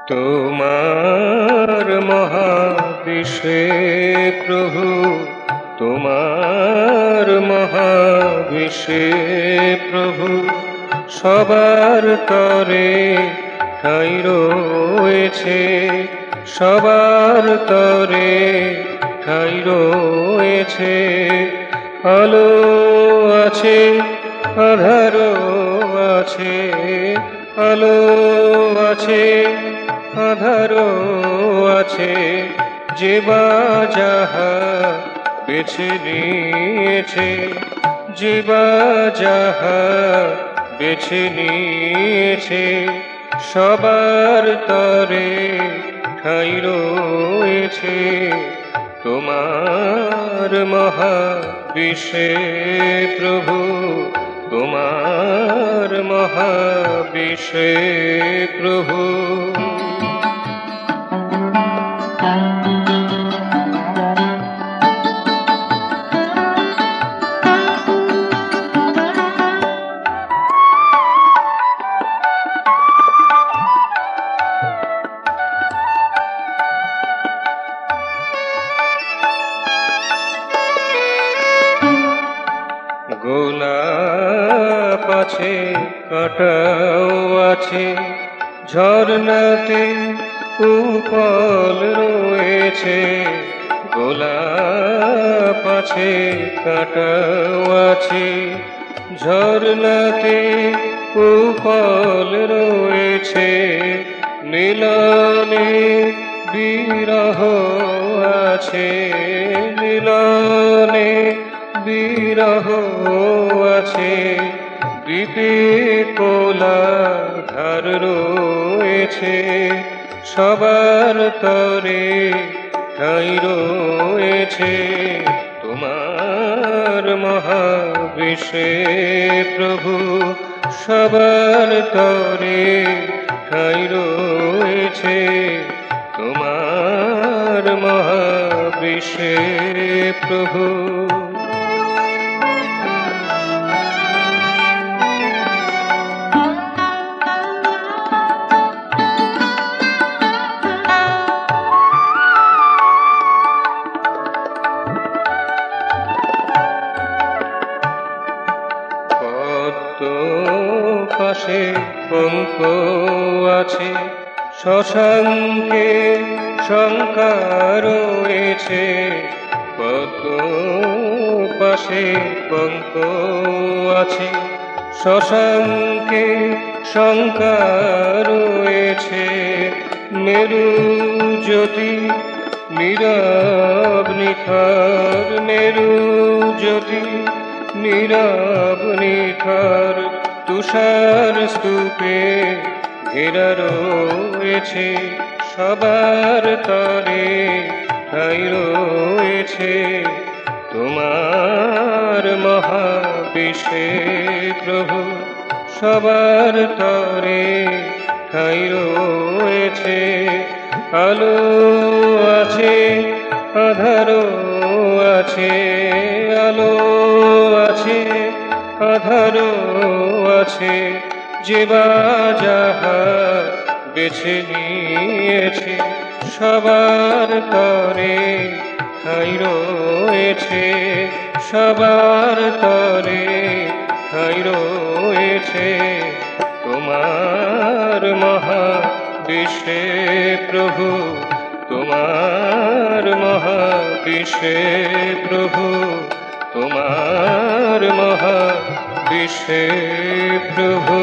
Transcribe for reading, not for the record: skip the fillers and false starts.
তোমার মহাবিশ্বে প্রভু, তোমার মহাবিশ্বে প্রভু, সবার তরে ঠাঁই রয়েছে, সবার তরে ঠাঁই রয়েছে। আলো আছে, আঁধারও আছে, আলো আছে, আঁধারও আছে, যে বা যাহা বেছে নিয়েছে, যে বা যাহা বেছে নিয়েছে, সবার তরে ঠাঁই রয়েছে। তোমার মহাবিশ্বে প্রভু, তোমার মহাবিশ্বে প্রভু। গোলাপ আছে, কাঁটাও আছে, ঝর্ণাতে উপল রয়েছে। গোলাপ আছে, কাঁটাও আছে, ঝর্ণাতে উপল রয়েছে। মিলনে বিরহ আছে, মিলনে বিরহ আছে, দ্বীপে কোলাহল রয়েছে, সবার তরে ঠাঁই রয়েছে। তোমার মহাবিশ্বে প্রভু, সবার তরে ঠাঁই রয়েছে। তোমার মহাবিশ্বে প্রভু। পাশে পঙ্ক আছে, শশাঙ্কে শঙ্কা রয়েছে। কত পাশে পঙ্ক আছে, শশাঙ্কে শঙ্কা রয়েছে। মেরু জ্যোতি নীরব নিথর, মেরু জ্যোতি নীরব নিথর, তুষার স্তূপে ঘেরা রয়েছে, সবার তরে ঠাঁই রয়েছে। তোমার মহাবিশ্বে প্রভু, সবার তরে ঠাঁই রয়েছে। আলো আছে, আঁধারও আছে, আলো আছে, আঁধারও আছে, যে বা যাহা বেছে নিয়েছে, সবার তরে ঠাঁই রয়েছে, সবার তরে ঠাঁই রয়েছে। তোমার মহাবিশ্বে প্রভু, তোমার মহাবিশ্বে প্রভু, তোমার মহাবিশ্বে প্রভু।